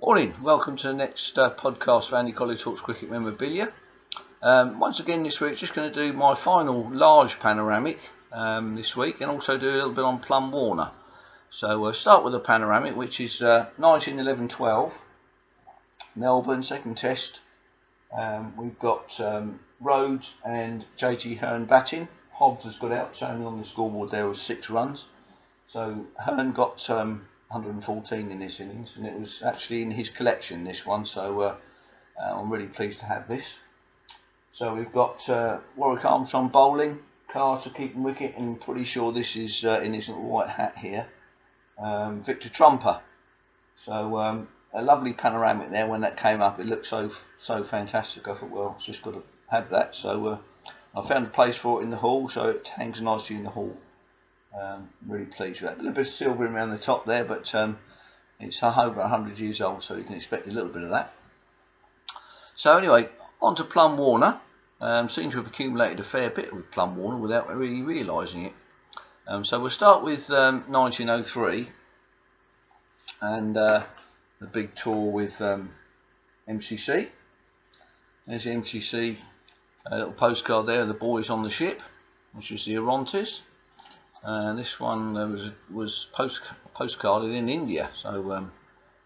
Morning, welcome to the next podcast for Andy Collier-talks cricket memorabilia. Once again this week, just going to do my final large panoramic this week, and also do a little bit on Pelham Warner. So we'll start with the panoramic, which is 1911-12, Melbourne, second test. We've got Rhodes and JT Hearn batting. Hobbs has got out, so only on the scoreboard there was 6 runs. So Hearn got 114 in this innings, and it was actually in his collection, this one, so I'm really pleased to have this. So we've got Warwick Armstrong bowling, Carter keeping wicket, and pretty sure this is in his little white hat here, Victor Trumper. So a lovely panoramic there. When that came up, it looked so fantastic. I thought, well, it's just got to have that. So I found a place for it in the hall, so it hangs nicely in the hall. Really pleased with that. A little bit of silver around the top there, but it's over 100 years old, so you can expect a little bit of that. So anyway, on to Pelham Warner. Seem to have accumulated a fair bit with Pelham Warner without really realising it. So we'll start with 1903 and the big tour with MCC. There's the MCC, a little postcard there of the boys on the ship, which is the Orontes. This one was postcarded in India, so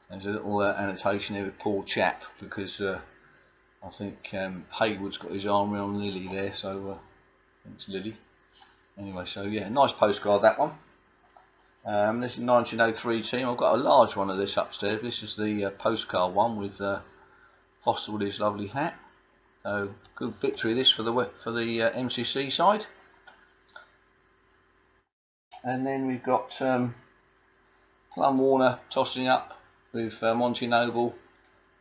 there's a little annotation there with poor chap, because I think Haywood's got his arm around Lily there, so I think it's Lily. Anyway, so yeah, nice postcard, that one. This is 1903 team. I've got a large one of this upstairs. This is the postcard one with Foster with his lovely hat. So good victory this for the MCC side. And then we've got Pelham Warner tossing up with Monty Noble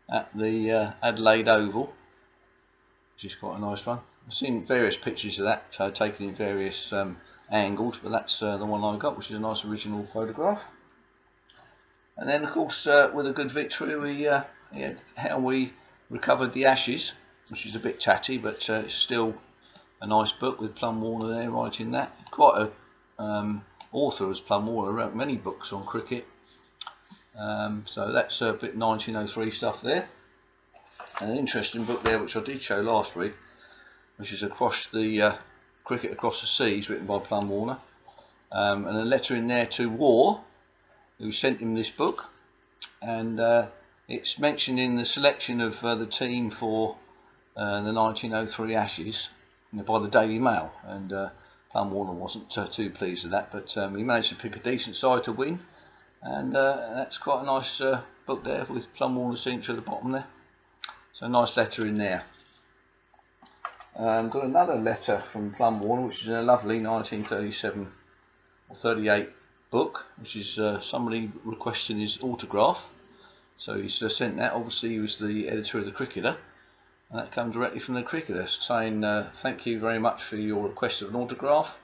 at the Adelaide Oval, which is quite a nice one. I've seen various pictures of that taken in various angles, but that's the one I got, which is a nice original photograph. And then, of course, with a good victory, how we recovered the Ashes, which is a bit tatty, but it's still a nice book with Pelham Warner there writing that. Quite a author as Pelham Warner, wrote many books on cricket, so that's a bit 1903 stuff there. And an interesting book there, which I did show last week, which is Across the Cricket Across the Seas, written by Pelham Warner, and a letter in there to War, who sent him this book, and it's mentioned in the selection of the team for the 1903 Ashes by the Daily Mail, and Pelham Warner wasn't too pleased with that, but he managed to pick a decent side to win, and that's quite a nice book there with Pelham Warner's signature at the bottom there. So a nice letter in there. Got another letter from Pelham Warner, which is a lovely 1937 or 38 book, which is somebody requesting his autograph. So he's sent that. Obviously he was the editor of the Cricketer, and that came directly from the Cricketer, saying thank you very much for your request of an autograph,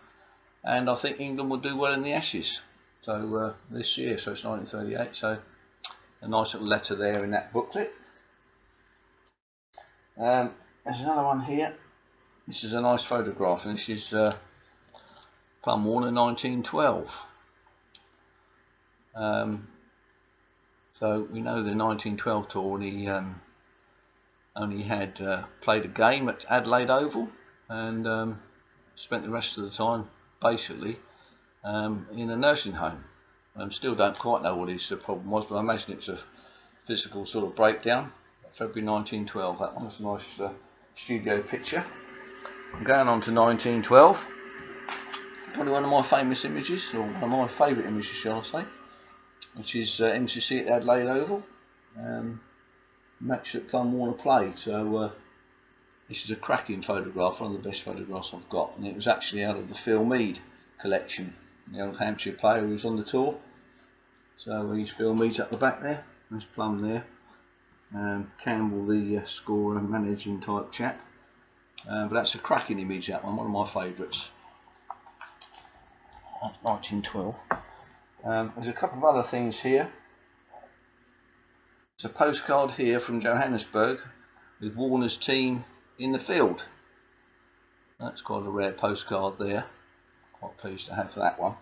and I think England will do well in the Ashes, so this year. So it's 1938, so a nice little letter there in that booklet. There's another one here. This is a nice photograph, and this is Pelham Warner 1912. So we know the 1912 tour, and he only had played a game at Adelaide Oval, and spent the rest of the time basically in a nursing home. Still don't quite know what his problem was, but I imagine it's a physical sort of breakdown. February 1912, that one was a nice studio picture. I'm going on to 1912, probably one of my famous images, or one of my favourite images, shall I say, which is MCC at Adelaide Oval. Match that Pelham Warner played. So this is a cracking photograph, one of the best photographs I've got, and it was actually out of the Phil Mead collection, the old Hampshire player who was on the tour. So he's Phil Mead at the back there, there's Plum there, Campbell the scorer, managing type chap, but that's a cracking image, that one of my favourites. 1912. There's a couple of other things here. It's a postcard here from Johannesburg with Warner's team in the field. That's quite a rare postcard there. Quite pleased to have that one.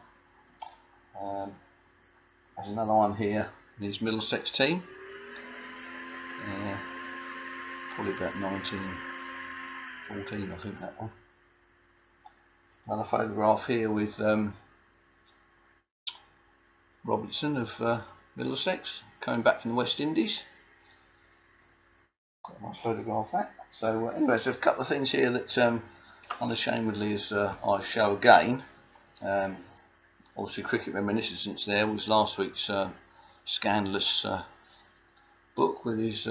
There's another one here, his Middlesex team. Probably about 1914, I think, that one. Another photograph here with Robertson of Middlesex, coming back from the West Indies. Quite a nice photograph, that. So anyway, so a couple of things here that unashamedly, as I show again. Obviously, cricket reminiscence there was last week's scandalous book with his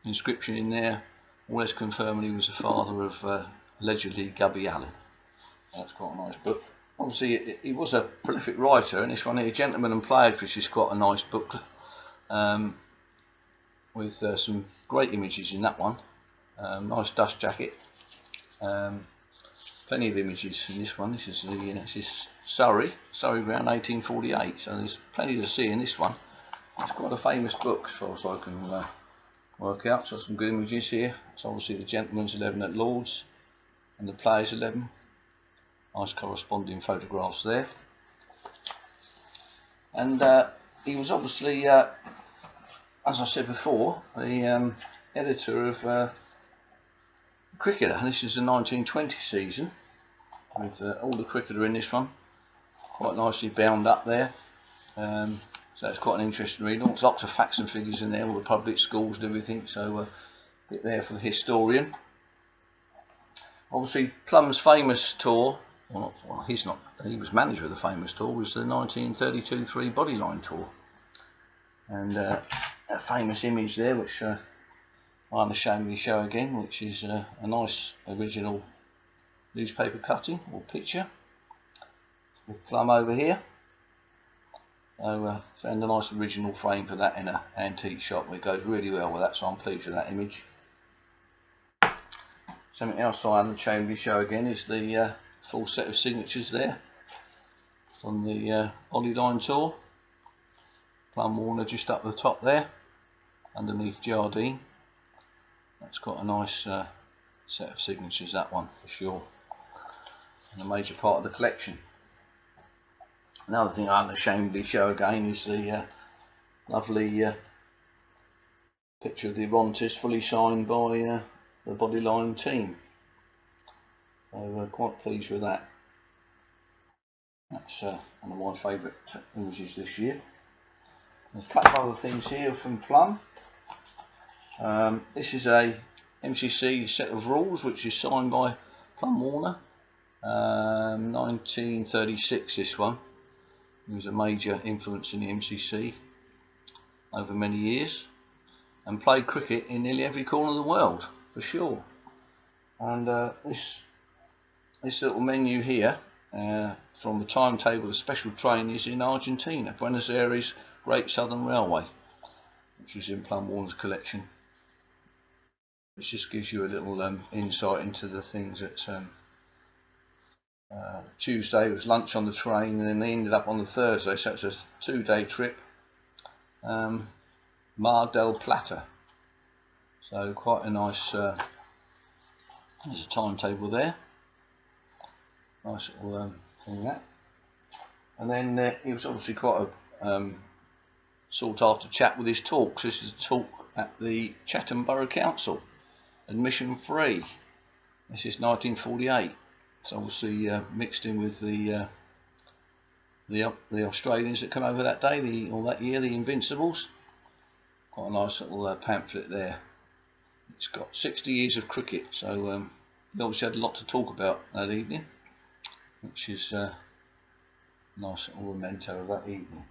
inscription in there, always confirming he was the father of allegedly Gubby Allen. That's quite a nice book. Obviously, he was a prolific writer, and this one here, Gentleman and Players, which is quite a nice book, with some great images in that one. Nice dust jacket. Plenty of images in this one. This is this is Surrey Ground, 1848. So there's plenty to see in this one. It's quite a famous book, as far as I can work out. So some good images here. So obviously the Gentleman's 11 at Lord's and the Players 11. Nice corresponding photographs there. And he was obviously, as I said before, the editor of Cricketer. And this is the 1920 season, with all the Cricketer in this one, quite nicely bound up there. So it's quite an interesting read. Lots of facts and figures in there, all the public schools and everything. So a bit there for the historian. Obviously, Plum's famous tour. Well, he was manager of the famous tour, was the 1932-3 Bodyline tour. And a famous image there, which I unashamedly show again, which is a nice original newspaper cutting or picture with Plum over here. So found a nice original frame for that in an antique shop. It goes really well with that, so I'm pleased with that image. Something else I unashamedly show again is the full set of signatures there on the Bodyline tour. Pelham Warner just up the top there, underneath Jardine. That's quite a nice set of signatures, that one, for sure, and a major part of the collection. Another thing I unashamedly show again is the lovely picture of the Rontes, fully signed by the Bodyline team. So quite pleased with that. That's one of my favourite images this year. There's a couple of other things here from Plum. This is a MCC set of rules, which is signed by Pelham Warner. 1936, this one. He was a major influence in the MCC over many years, and played cricket in nearly every corner of the world, for sure. And this little menu here, from the timetable of special trains in Argentina, Buenos Aires Great Southern Railway, which is in Pelham Warner's collection. It just gives you a little insight into the things that Tuesday was lunch on the train, and then they ended up on the Thursday, so it's a 2-day trip. Mar del Plata. So quite a nice, there's a timetable there. Nice little thing that. And then he was obviously quite a sought after chap with his talks. This is a talk at the Chatham Borough Council, admission free. This is 1948. It's obviously mixed in with the Australians that come over that day, that year, the Invincibles. Quite a nice little pamphlet there. It's got 60 years of cricket, so he obviously had a lot to talk about that evening, which is a nice little memento of that evening.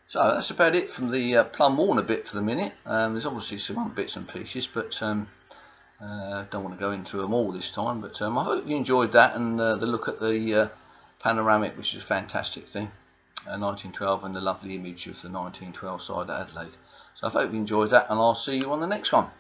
So that's about it from the Pelham Warner bit for the minute. There's obviously some other bits and pieces, but don't want to go into them all this time. But I hope you enjoyed that, and the look at the panoramic, which is a fantastic thing, 1912, and the lovely image of the 1912 side at Adelaide. So I hope you enjoyed that, and I'll see you on the next one.